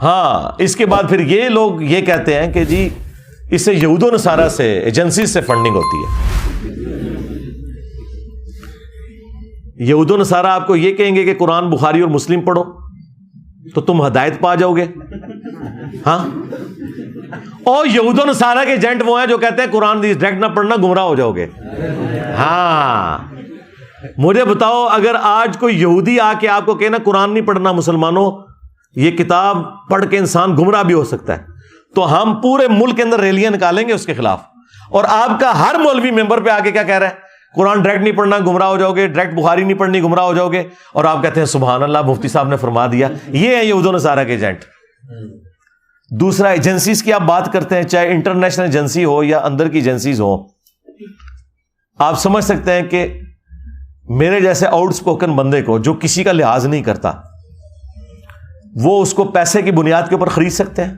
ہاں اس کے بعد پھر یہ لوگ یہ کہتے ہیں کہ جی اس سے یہود و نصارہ سے ایجنسی سے فنڈنگ ہوتی ہے. یہود و نصارہ آپ کو یہ کہیں گے کہ قرآن بخاری اور مسلم پڑھو تو تم ہدایت پا جاؤ گے. ہاں اور یہود و نصارہ کے ایجنٹ وہ ہیں جو کہتے ہیں قرآن ڈائریکٹ نہ پڑھنا گمراہ ہو جاؤ گے. ہاں مجھے بتاؤ اگر آج کوئی یہودی آ کے آپ کو کہنا قرآن نہیں پڑھنا مسلمانوں، یہ کتاب پڑھ کے انسان گمراہ بھی ہو سکتا ہے، تو ہم پورے ملک کے اندر ریلیاں نکالیں گے اس کے خلاف. اور آپ کا ہر مولوی ممبر پہ آ کے کیا کہہ رہا ہے؟ قرآن ڈائریکٹ نہیں پڑھنا گمراہ ہو جاؤ گے، ڈائریکٹ بخاری نہیں پڑھنی گمراہ ہو جاؤ گے. اور آپ کہتے ہیں سبحان اللہ مفتی صاحب نے فرما دیا. یہ ہے یہود و نصارہ کے ایجنٹ. دوسرا ایجنسیز کی آپ بات کرتے ہیں، چاہے انٹرنیشنل ایجنسی ہو یا اندر کی ایجنسیز ہو، آپ سمجھ سکتے ہیں کہ میرے جیسے آؤٹ اسپوکن بندے کو جو کسی کا لحاظ نہیں کرتا، وہ اس کو پیسے کی بنیاد کے اوپر خرید سکتے ہیں.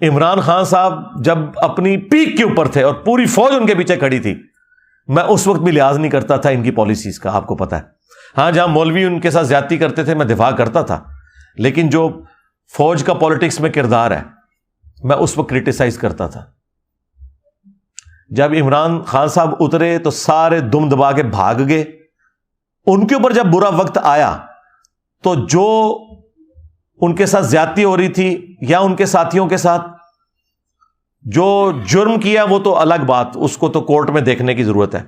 عمران خان صاحب جب اپنی پیک کے اوپر تھے اور پوری فوج ان کے پیچھے کھڑی تھی، میں اس وقت بھی لحاظ نہیں کرتا تھا ان کی پالیسیز کا، آپ کو پتا ہے. ہاں جہاں مولوی ان کے ساتھ زیادتی کرتے تھے میں دفاع کرتا تھا، لیکن جو فوج کا پالیٹکس میں کردار ہے میں اس وقت کرٹیسائز کرتا تھا. جب عمران خان صاحب اترے تو سارے دم دبا کے بھاگ گئے. ان کے اوپر جب برا وقت آیا تو جو ان کے ساتھ زیادتی ہو رہی تھی یا ان کے ساتھیوں کے ساتھ جو جرم کیا وہ تو الگ بات، اس کو تو کورٹ میں دیکھنے کی ضرورت ہے.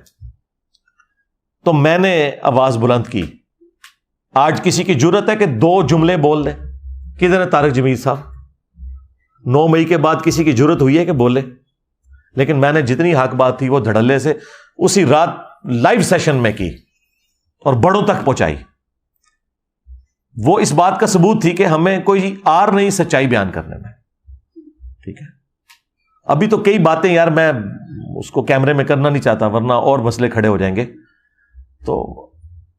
تو میں نے آواز بلند کی. آج کسی کی جرت ہے کہ 2 جملے بول دے؟ کدھر ہے طارق جمیل صاحب؟ 9 مئی کے بعد کسی کی جرت ہوئی ہے کہ بولے؟ لیکن میں نے جتنی حق بات تھی وہ دھڑلے سے اسی رات لائیو سیشن میں کی اور بڑوں تک پہنچائی. وہ اس بات کا ثبوت تھی کہ ہمیں کوئی آر نہیں سچائی بیان کرنے میں. ٹھیک ہے، ابھی تو کئی باتیں یار میں اس کو کیمرے میں کرنا نہیں چاہتا ورنہ اور مسئلے کھڑے ہو جائیں گے. تو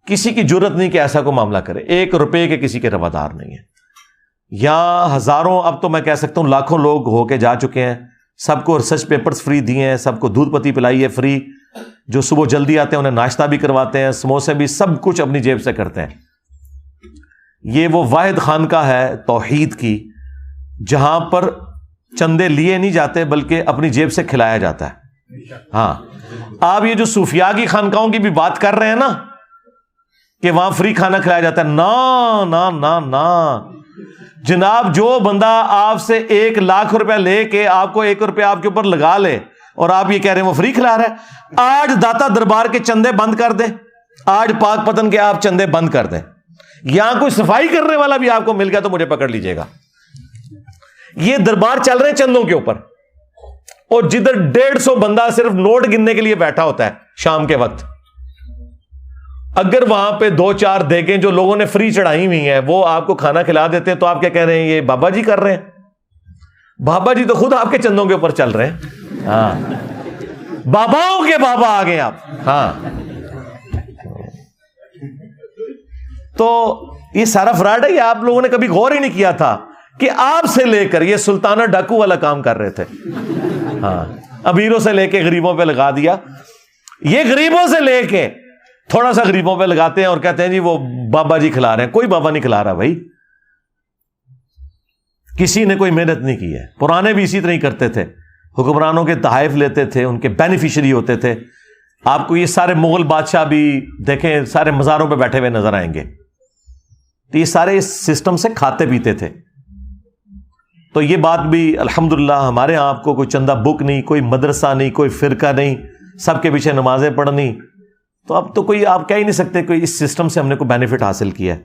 کسی کی جرت نہیں کہ ایسا کوئی معاملہ کرے. 1 روپے کے کسی کے روادار نہیں ہے. یا ہزاروں، اب تو میں کہہ سکتا ہوں لاکھوں لوگ ہو کے جا چکے ہیں. سب کو ریسرچ پیپرز فری دیے ہیں، سب کو دودھ پتی پلائی ہے فری. جو صبح جلدی آتے ہیں انہیں ناشتہ بھی کرواتے ہیں، سموسے بھی، سب کچھ اپنی جیب سے کرتے ہیں. یہ وہ واحد خانقاہ ہے توحید کی جہاں پر چندے لیے نہیں جاتے بلکہ اپنی جیب سے کھلایا جاتا ہے. ہاں آپ یہ جو صوفیاء کی خانقاہوں کی بھی بات کر رہے ہیں نا کہ وہاں فری کھانا کھلایا جاتا ہے، نا نا نا نا جناب. جو بندہ آپ سے 1 لاکھ روپے لے کے آپ کو 1 روپے آپ کے اوپر لگا لے اور آپ یہ کہہ رہے ہیں وہ فری کھلا رہا ہے. آج داتا دربار کے چندے بند کر دیں، آج پاک پتن کے آپ چندے بند کر دیں. یہاں کوئی صفائی کرنے والا بھی آپ کو مل گیا تو مجھے پکڑ لیجئے گا. یہ دربار چل رہے ہیں چندوں کے اوپر، اور جدھر 150 بندہ صرف نوٹ گننے کے لیے بیٹھا ہوتا ہے شام کے وقت، اگر وہاں پہ 2-4 دیگیں جو لوگوں نے فری چڑھائی ہوئی ہیں وہ آپ کو کھانا کھلا دیتے ہیں تو آپ کیا کہہ رہے ہیں یہ بابا جی کر رہے ہیں؟ بابا جی تو خود آپ کے چندوں کے اوپر چل رہے ہیں. ہاں باباؤں کے بابا آ گئے آپ. ہاں تو یہ سارا فراڈ ہے. یہ آپ لوگوں نے کبھی غور ہی نہیں کیا تھا کہ آپ سے لے کر یہ سلطانہ ڈاکو والا کام کر رہے تھے. ہاں امیروں سے لے کے غریبوں پہ لگا دیا. یہ غریبوں سے لے کے تھوڑا سا غریبوں پہ لگاتے ہیں اور کہتے ہیں جی وہ بابا جی کھلا رہے ہیں. کوئی بابا نہیں کھلا رہا بھائی، کسی نے کوئی محنت نہیں کی ہے. پرانے بھی اسی طرح ہی کرتے تھے، حکمرانوں کے تحائف لیتے تھے، ان کے بینیفیشری ہوتے تھے. آپ کو یہ سارے مغل بادشاہ بھی دیکھیں سارے مزاروں پہ بیٹھے ہوئے نظر آئیں گے. تو یہ سارے اس سسٹم سے کھاتے پیتے تھے. تو یہ بات بھی الحمدللہ ہمارے ہاں آپ کو کوئی چندہ بک نہیں، کوئی مدرسہ نہیں، کوئی فرقہ نہیں، سب کے پیچھے نمازیں پڑھنی. تو اب تو کوئی آپ کہہ ہی نہیں سکتے کوئی اس سسٹم سے ہم نے کوئی بینیفٹ حاصل کیا ہے.